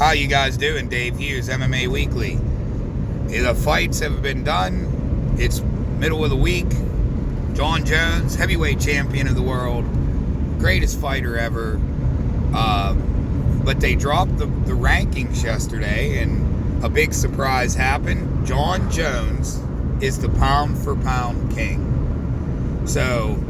How you guys doing? Dave Hughes, MMA Weekly. The fights have been done. It's middle of the week. Jon Jones, heavyweight champion of the world, greatest fighter ever. But they dropped the rankings yesterday, and a big surprise happened. Jon Jones is the pound-for-pound king. So,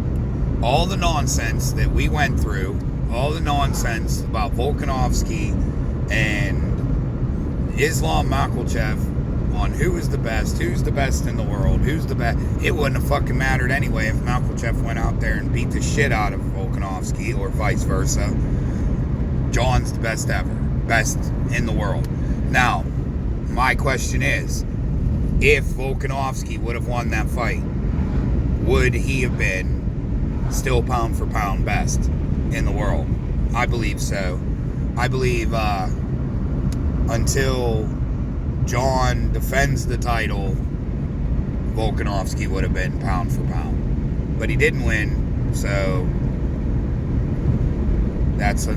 all the nonsense that we went through, all the nonsense about Volkanovski and Islam Makhachev on who's the best in the world, who's the best, it wouldn't have fucking mattered anyway if Makhachev went out there and beat the shit out of Volkanovski or vice versa. Jon's the best ever, best in the world. Now, my question is, if Volkanovski would have won that fight, would he have been still pound for pound best in the world? I believe so. I believe until Jon defends the title, Volkanovski would have been pound for pound. But he didn't win, so that's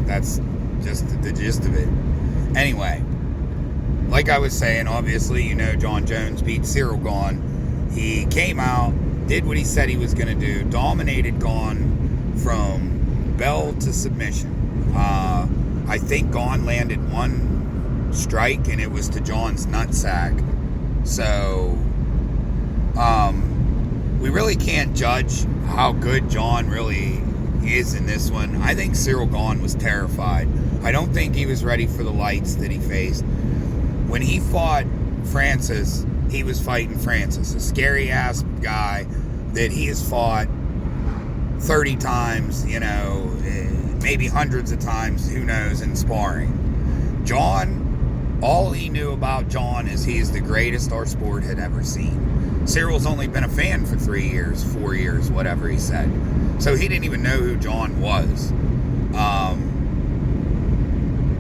just the gist of it. Anyway, like I was saying, obviously, you know, Jon Jones beat Ciryl Gane. He came out, did what he said he was going to do, dominated Gane from bell to submission. I think Gane landed one strike, and it was to Jon's nutsack. So, we really can't judge how good Jon really is in this one. I think Ciryl Gane was terrified. I don't think he was ready for the lights that he faced. When he fought Francis, he was fighting Francis, a scary-ass guy that he has fought 30 times, you know, maybe hundreds of times, who knows, in sparring. Jon, all he knew about Jon is he's the greatest our sport had ever seen. Cyryl's only been a fan for 3 years, 4 years, whatever he said. So he didn't even know who Jon was.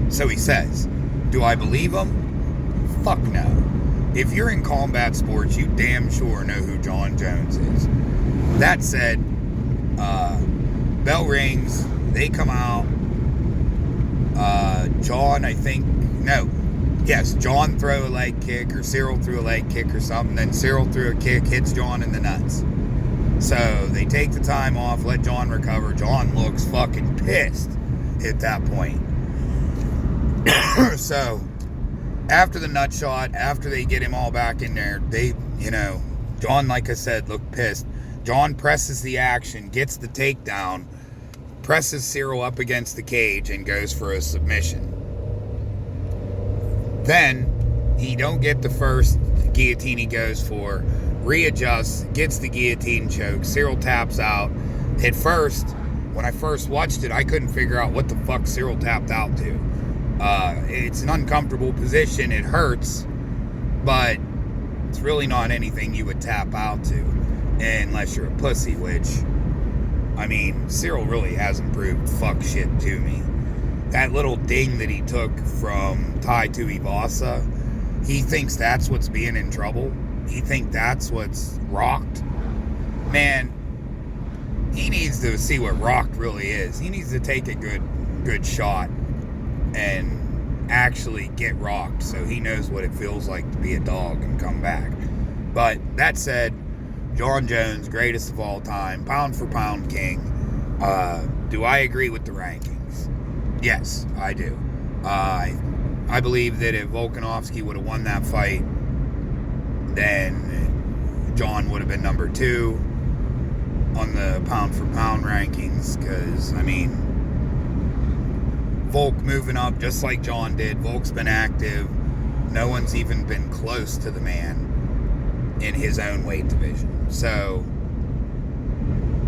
So he says, do I believe him? Fuck no. If you're in combat sports, you damn sure know who Jon Jones is. That said, bell rings, they come out. Jon, Jon threw a leg kick, or Ciryl threw a leg kick or something, then Ciryl threw a kick, hits Jon in the nuts. So they take the time off, let Jon recover. Jon looks fucking pissed at that point. So, after the nut shot, after they get him all back in there, Jon, like I said, looked pissed. Jon presses the action, gets the takedown, presses Ciryl up against the cage, and goes for a submission. Then, he don't get the first guillotine he goes for, readjusts, gets the guillotine choke, Ciryl taps out. At first, when I first watched it, I couldn't figure out what the fuck Ciryl tapped out to. It's an uncomfortable position, it hurts, but it's really not anything you would tap out to, unless you're a pussy, which, I mean, Ciryl really hasn't proved fuck shit to me. That little ding that he took from Tai Tuivasa, he thinks that's what's being in trouble. He thinks that's what's rocked. Man, he needs to see what rocked really is. He needs to take a good shot and actually get rocked so he knows what it feels like to be a dog and come back. But that said, Jon Jones, greatest of all time, pound for pound king. Do I agree with the rankings? Yes, I do. I believe that if Volkanovski would have won that fight, then Jon would have been number 2 on the pound for pound rankings, because, I mean, Volk moving up just like Jon did. Volk's been active. No one's even been close to the man in his own weight division. So,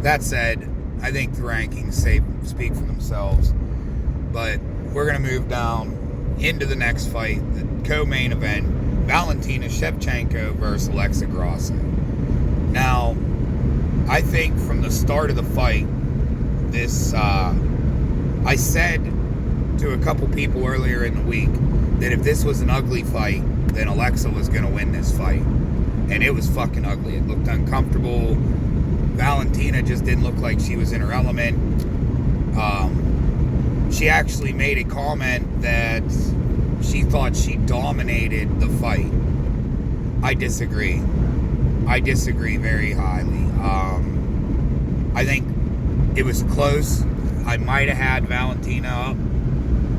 that said, I think the rankings speak for themselves. But we're going to move down into the next fight, the co-main event, Valentina Shevchenko versus Alexa Grasso. Now, I think from the start of the fight, I said to a couple people earlier in the week that if this was an ugly fight, then Alexa was going to win this fight. And it was fucking ugly. It looked uncomfortable. Valentina just didn't look like she was in her element. She actually made a comment that she she thought she dominated the fight. I disagree. I disagree very highly. I think it was close. I might have had Valentina up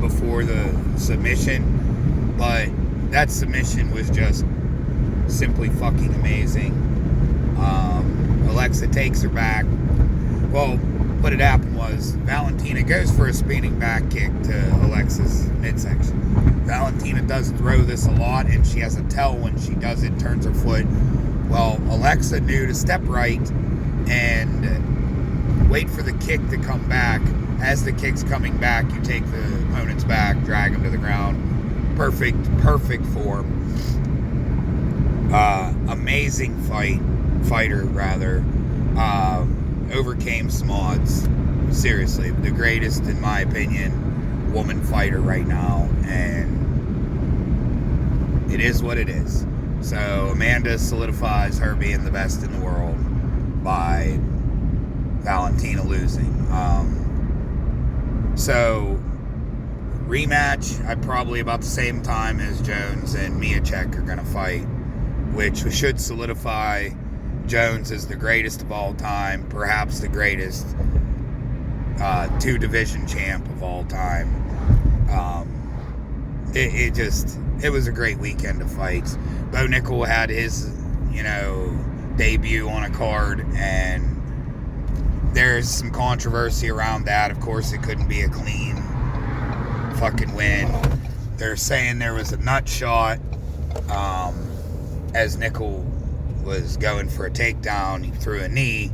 before the submission, but that submission was just simply fucking amazing. Alexa takes her back. Well, what had happened was Valentina goes for a spinning back kick to Alexa's midsection. Valentina does throw this a lot, and she has a tell when she does it, turns her foot. Well, Alexa knew to step right and wait for the kick to come back. As the kick's coming back, you take the opponent's back, drag him to the ground. Perfect form. Amazing fighter. Overcame some odds. Seriously, the greatest, in my opinion, woman fighter right now, and it is what it is. So Amanda solidifies her being the best in the world by Valentina losing. So rematch, I probably about the same time as Jones and Miocic are going to fight, which should solidify Jones is the greatest of all time, perhaps the greatest two-division champ of all time. It was a great weekend of fights. Bo Nickel had his, debut on a card, and there's some controversy around that. Of course, it couldn't be a clean fucking win. They're saying there was a nut shot as Nickel was going for a takedown. He threw a knee,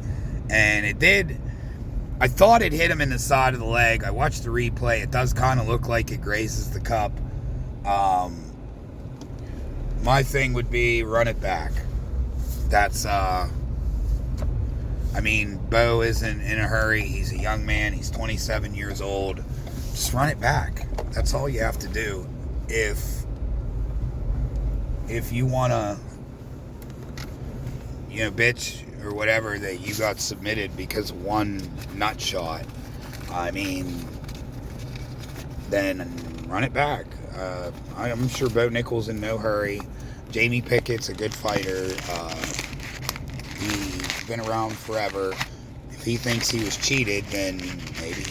and it did. I thought it hit him in the side of the leg. I watched the replay. It does kind of look like it grazes the cup. My thing would be run it back. That's, Bo isn't in a hurry. He's a young man. He's 27 years old. Just run it back. That's all you have to do. If you want to, bitch or whatever that you got submitted because of one nut shot, then run it back. I'm sure Bo Nickel's in no hurry. Jamie Pickett's a good fighter. He's been around forever. If he thinks he was cheated, then maybe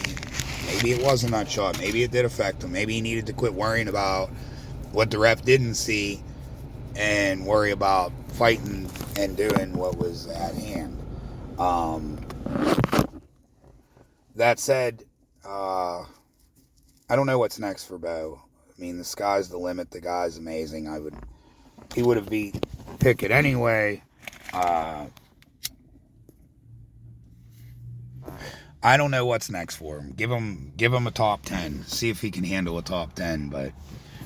it was a nut shot. Maybe it did affect him. Maybe he needed to quit worrying about what the ref didn't see and worry about fighting and doing what was at hand. That said, I don't know what's next for Bo. The sky's the limit. The guy's amazing. He would have beat Pickett anyway. I don't know what's next for him. Give him a top 10. See if he can handle a top 10. But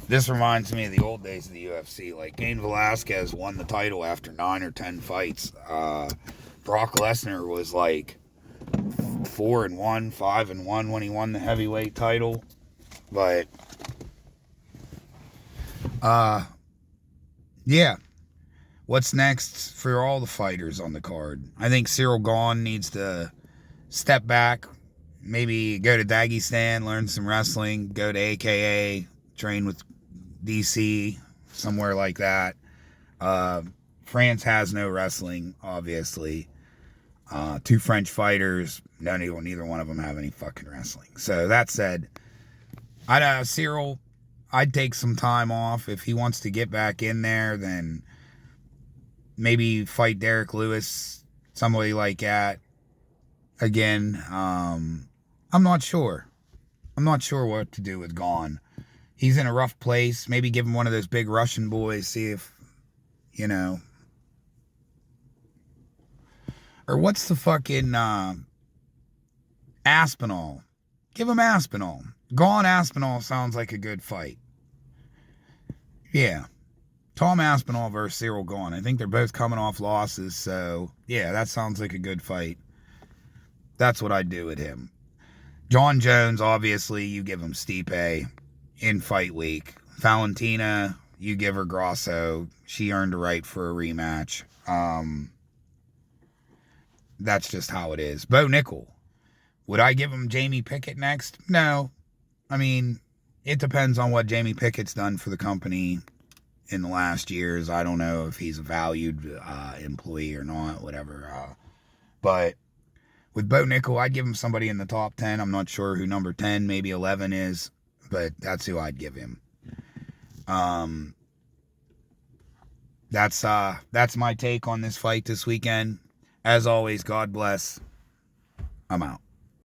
this reminds me of the old days of the UFC. Like, Cain Velasquez won the title after 9 or 10 fights. Brock Lesnar was like 4-1, 5-1 when he won the heavyweight title. But yeah. What's next for all the fighters on the card? I think Ciryl Gane needs to step back, maybe go to Dagestan, learn some wrestling, go to AKA, train with DC, somewhere like that. France has no wrestling, obviously. 2 French fighters, neither one of them have any fucking wrestling. So that said, Ciryl, I'd take some time off. If he wants to get back in there, then maybe fight Derek Lewis, somebody like that. Again, I'm not sure. I'm not sure what to do with Gane. He's in a rough place. Maybe give him one of those big Russian boys, see if, Or what's the fucking, Aspinall. Give him Aspinall. Gane Aspinall sounds like a good fight. Yeah. Tom Aspinall versus Ciryl Gane. I think they're both coming off losses, so yeah, that sounds like a good fight. That's what I'd do with him. John Jones, obviously, you give him Stipe in fight week. Valentina, you give her Grasso. She earned a right for a rematch. That's just how it is. Bo Nickel. Would I give him Jamie Pickett next? No. it depends on what Jamie Pickett's done for the company in the last years. I don't know if he's a valued employee or not, whatever. But with Bo Nickel, I'd give him somebody in the top 10. I'm not sure who number 10, maybe 11 is, but that's who I'd give him. That's my take on this fight this weekend. As always, God bless. I'm out.